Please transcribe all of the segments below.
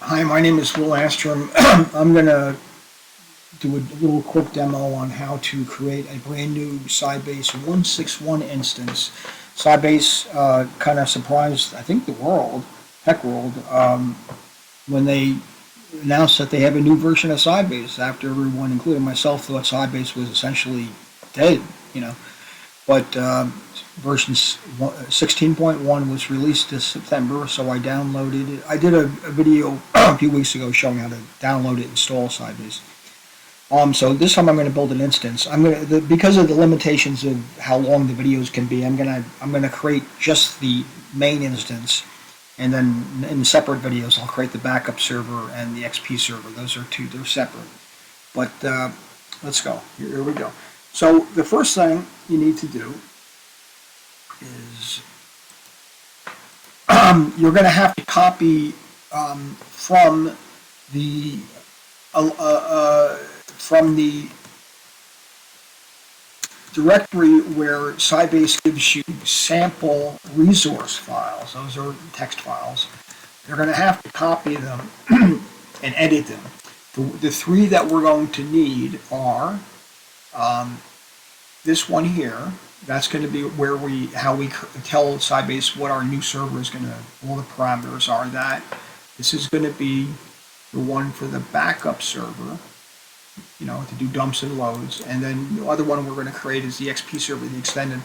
Hi, my name is Will Astrom. I'm going to do a little quick demo on how to create a brand new Sybase 161 instance. Sybase kind of surprised, I think, the world, tech world, when they announced that they have a new version of Sybase after everyone, including myself, thought Sybase was essentially dead, you know. But version 16.1 was released this September, so I downloaded it. I did a video a few weeks ago showing how to download it, install Sybase. So this time I'm going to build an instance. Because of the limitations of how long the videos can be, I'm gonna create just the main instance, and then in separate videos I'll create the backup server and the XP server. Those are two; they're separate. But let's go. Here we go. So the first thing you need to do is you're going to have to copy from the directory where Sybase gives you sample resource files. Those are text files. You're going to have to copy them and edit them. The three that we're going to need are this one here. That's going to be where how we tell Sybase what our new server is going to, all the parameters are that. This is going to be the one for the backup server, to do dumps and loads. And then the other one we're going to create is the XP server, the extended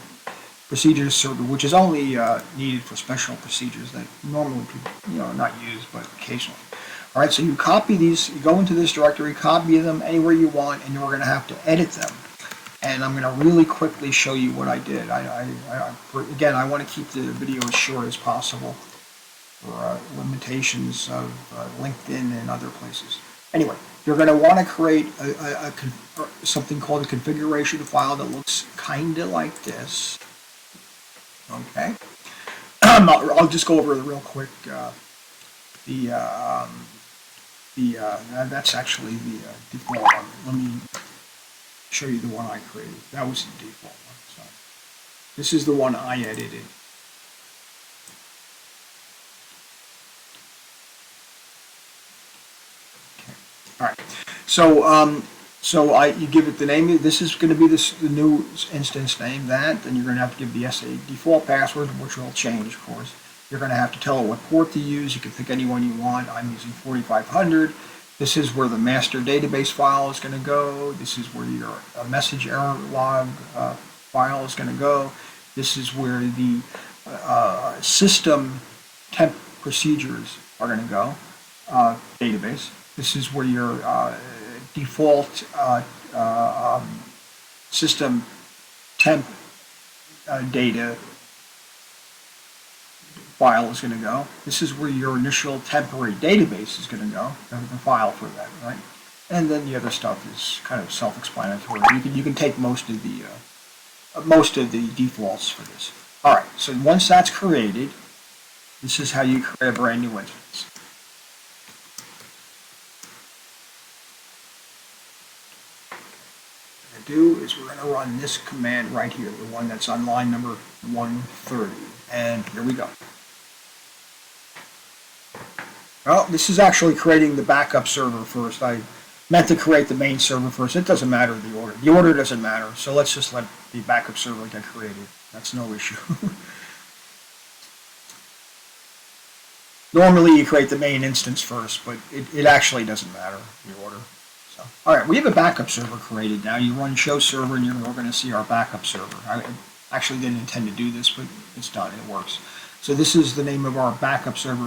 procedures server, which is only needed for special procedures that normally people, not use, but occasionally. All right, so you copy these, you go into this directory, copy them anywhere you want, and you're going to have to edit them. And I'm going to really quickly show you what I did. Again, I want to keep the video as short as possible for limitations of LinkedIn and other places. Anyway, you're going to want to create something called a configuration file that looks kind of like this. Okay. I'll just go over it real quick. That's actually the default one. Let me show you the one I created. That was the default one. So this is the one I edited. Okay. All right. So you give it the name. This is going to be the new instance name. Then you're going to have to give the default password, which will change, of course. You're going to have to tell it what port to use. You can pick any one you want. I'm using 4500. This is where the master database file is going to go. This is where your message error log file is going to go. This is where the system temp procedures are going to go, database. This is where your default system temp data file is going to go. This is where your initial temporary database is going to go, the file for that, right? And then the other stuff is kind of self-explanatory. You can take most of the defaults for this. All right. So once that's created, this is how you create a brand new instance. What we're going to do is we're going to run this command right here, the one that's on line number 130, and here we go. Well, this is actually creating the backup server first. I meant to create the main server first. It doesn't matter the order. The order doesn't matter. So let's just let the backup server get created. That's no issue. Normally you create the main instance first, but it actually doesn't matter the order. So, all right, we have a backup server created now. You run show server, and we're going to see our backup server. I actually didn't intend to do this, but it's done. It works. So this is the name of our backup server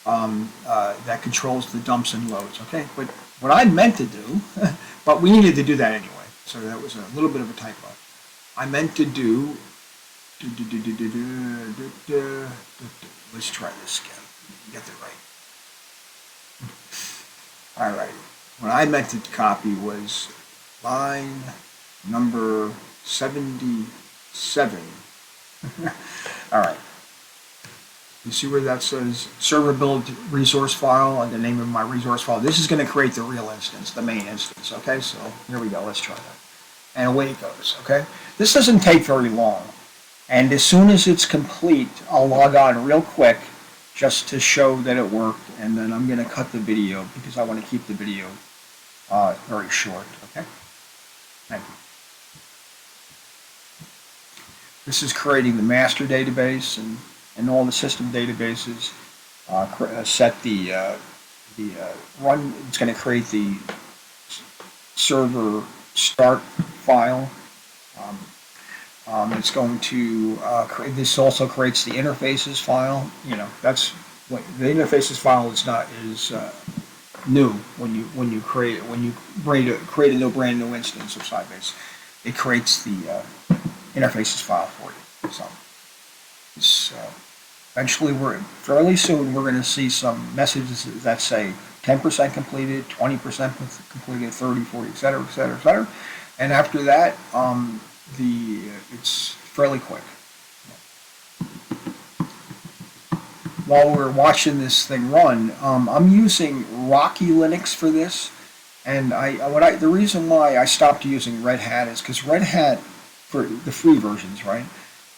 that controls the dumps and loads. Okay, but what I meant to do, but we needed to do that anyway. So that was a little bit of a typo. I meant to do. Let's try this again. Get it right. All right. What I meant to copy was line number 77. All right. You see where that says server build resource file and the name of my resource file? This is going to create the real instance, the main instance. Okay, so here we go. Let's try that. And away it goes. Okay. This doesn't take very long. And as soon as it's complete, I'll log on real quick just to show that it worked, and then I'm going to cut the video because I want to keep the video very short. Okay? Thank you. This is creating the master database and all the system databases. Set the run. It's going to create the server start file. It's going to this also creates the interfaces file. That's what the interfaces file is new when you create a new brand new instance of Sybase. It creates the interfaces file for you. So it's, eventually, fairly soon we're going to see some messages that say 10% completed, 20% completed, 30, 40, et cetera, et cetera, et cetera. And after that, it's fairly quick. While we're watching this thing run, I'm using Rocky Linux for this, and the reason why I stopped using Red Hat is because Red Hat, for the free versions, right?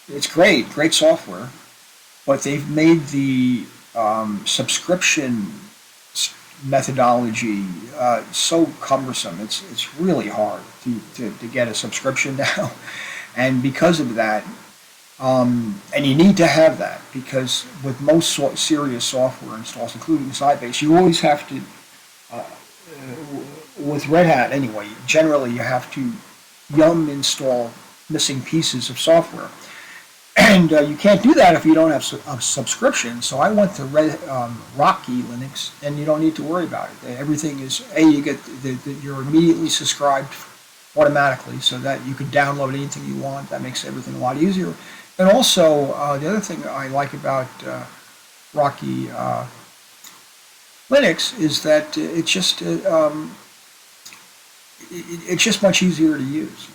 It's great software, but they've made the subscription methodology so cumbersome. It's really hard to get a subscription now, and because of that, and you need to have that because with most serious software installs, including Sybase, you always have to. With Red Hat anyway, generally you have to yum install missing pieces of software. And you can't do that if you don't have a subscription. So I went to Rocky Linux, and you don't need to worry about it. Everything is you get you're immediately subscribed automatically, so that you can download anything you want. That makes everything a lot easier. And also the other thing I like about Rocky Linux is that it's just much easier to use.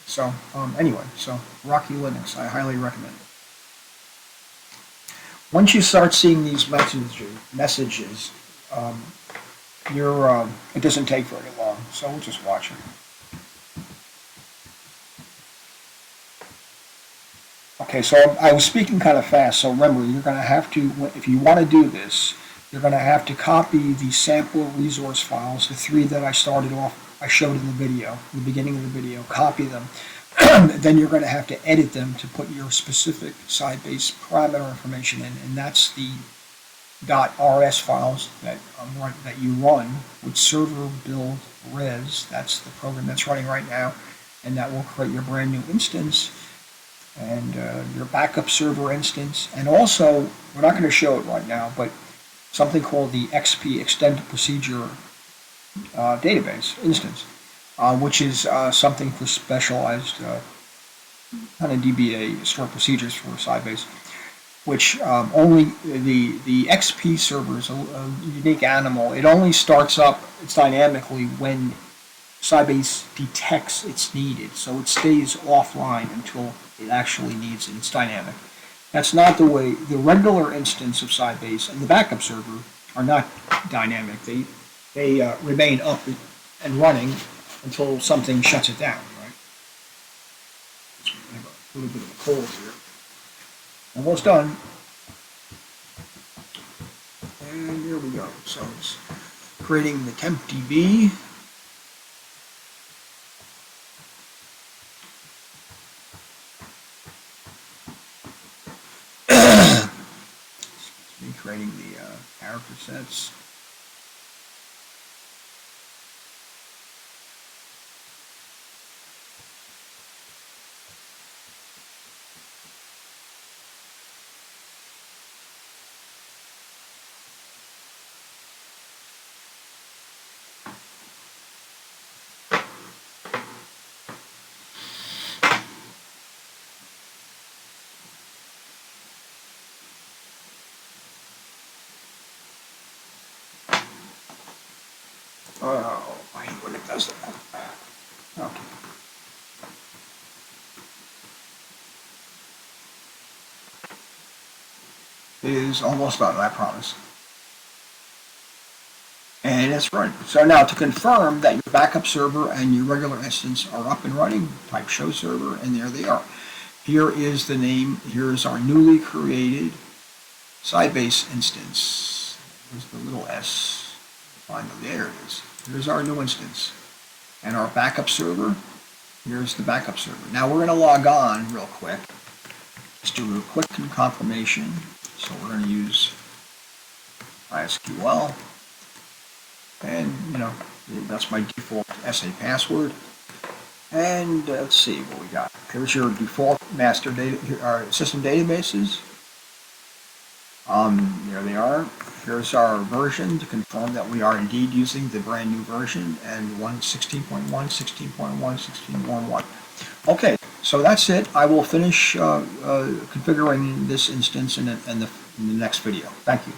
So anyway, so Rocky Linux, I highly recommend it. Once you start seeing these messages, it doesn't take very long. So we'll just watch it. Okay, so I was speaking kind of fast. So remember, you're going to have to, if you want to do this, you're going to have to copy the sample resource files, the three that I showed in the video, in the beginning of the video, copy them. Then you're going to have to edit them to put your specific Sybase parameter information in, and that's the .rs files that you run with server build res. That's the program that's running right now, and that will create your brand new instance and your backup server instance. And also, we're not going to show it right now, but something called the XP Extended Procedure database instance, which is something for specialized kind of DBA stored procedures for Sybase, which only the XP server is a unique animal. It only starts up dynamically when Sybase detects it's needed, so it stays offline until it actually needs it. It's dynamic. That's not the way the regular instance of Sybase and the backup server are not dynamic. They remain up and running until something shuts it down, right? I have a little bit of a cold here. Almost done. And here we go. So it's creating the tempdb. Creating the character sets. Oh, I hate when it does that. Okay. It is almost done, I promise. And it's running. So now to confirm that your backup server and your regular instance are up and running, type show server, and there they are. Here is the name. Here is our newly created Sybase instance. Where's the little s? Find them. There it is. Here's our new instance. And our backup server, here's the backup server. Now we're going to log on real quick. Let's do a quick confirmation. So we're going to use MySQL. And, that's my default SA password. And let's see what we got. Here's your default master data, our system databases. There they are. Here's our version to confirm that we are indeed using the brand new version, and 16.1, 16.1, 16.1. Okay, so that's it. I will finish configuring this instance in the next video. Thank you.